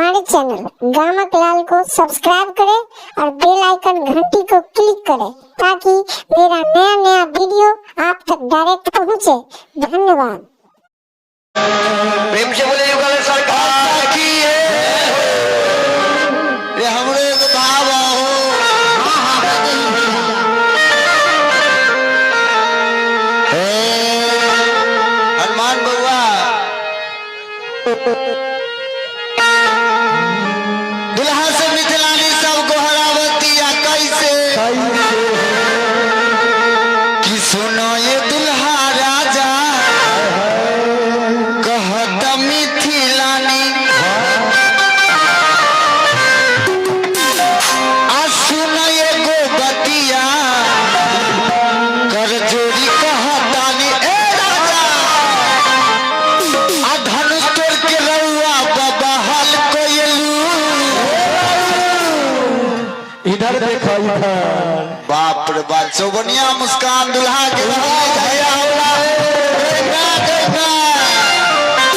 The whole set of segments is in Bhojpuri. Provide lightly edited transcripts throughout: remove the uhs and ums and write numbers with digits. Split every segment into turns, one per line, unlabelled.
हमारे चैनल गामक लाल को सब्सक्राइब करें और बेल आइकन घंटी को क्लिक करें ताकि मेरा नया नया वीडियो आप तक डायरेक्ट पहुंचे। धन्यवाद।
प्रेम से बोले युगल सरकार की रे हमरे को भाव हो। हनुमान बउआ दुल्हा से मिथिलानी सब गोहरावती या कैसे कि सुनो ये दुल्हा राजा कहत मिथिलानी आ सुनो ये गोबतिया कर जोड़ी कहतानी ए राजा आ धनुष तोड़ के रउआ बाबा हाल कोयलू
इधर देखो इधर।
बाप रे बाप चौबनिया मुस्कान दुल्हा के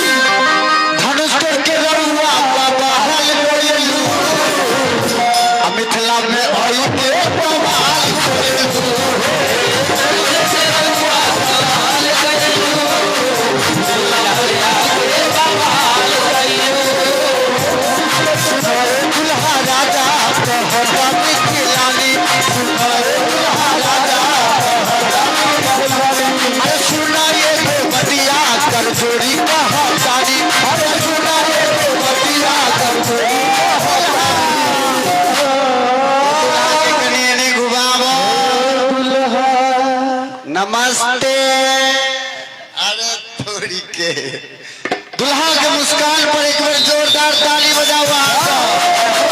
धनुष तोड़ के रउआ बाबा हाल कोयलू आ मिथिला में आई के बाबा हाल कोयलू दुल्हा राजा कहता मिथिलानी दुल्हा राजा अरे सुना ये बतिया कर जोड़ी कहतानी अरे सुना ये बतिया कर जोड़ी कहतानी घुमावो नमस्ते अरे थोड़ी के दुल्हा के मुस्कान पर एक बार जोरदार ताली बजाओ।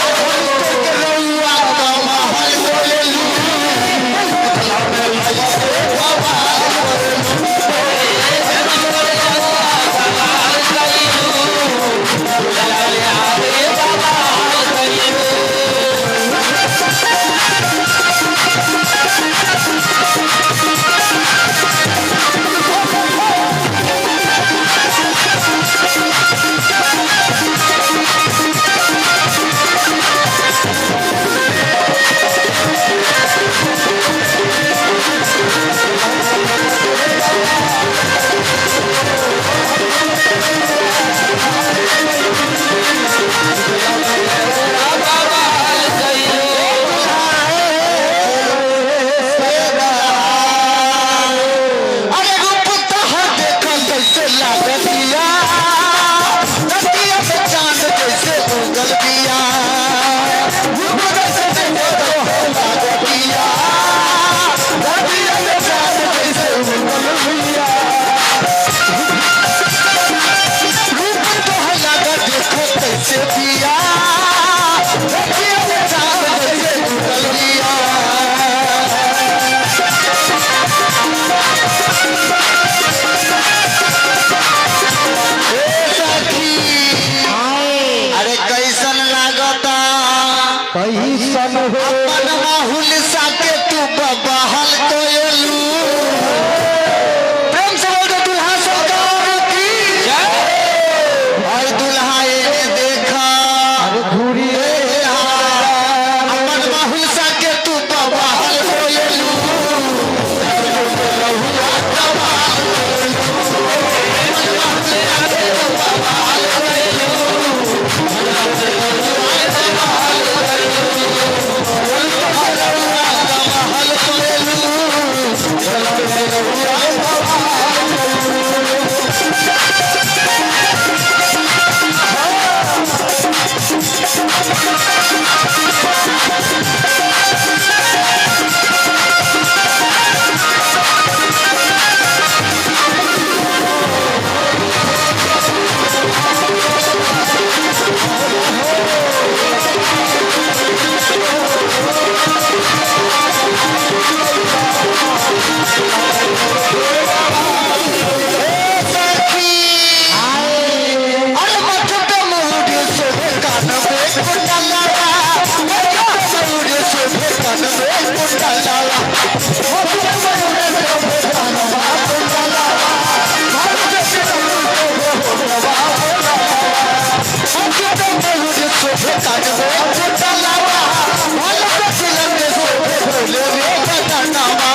अपन माहुल साके तू बबहल कोयलू प्रेम से बोल दो दुल्हा सरकार की जय। और दुल्हा ये देखा घूरी अपन माहुल साके तू बबहल कोयलू के काटबो चलावा भल के सिलन के सो ले रे बदनामा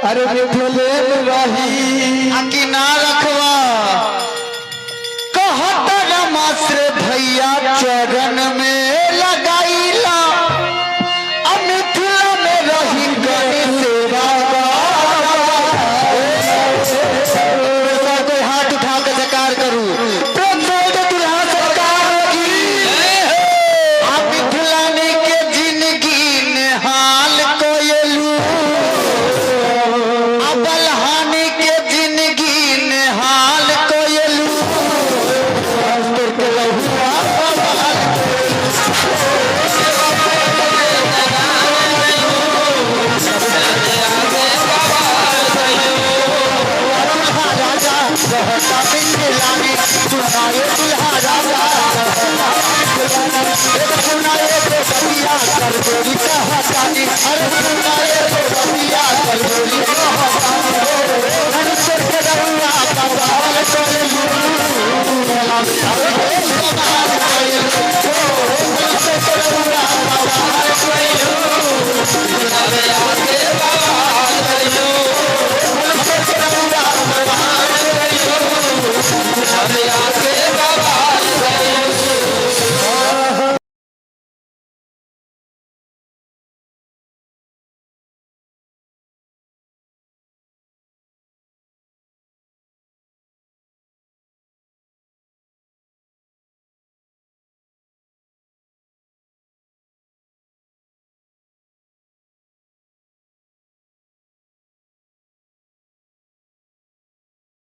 अरे मिथिले रही
आकी ना रखवा कहत रमाश्रे भैया चरण में लगाईला मिथिला में रही गणी सेवा कोई हाथ उठा के जकार करूं अरे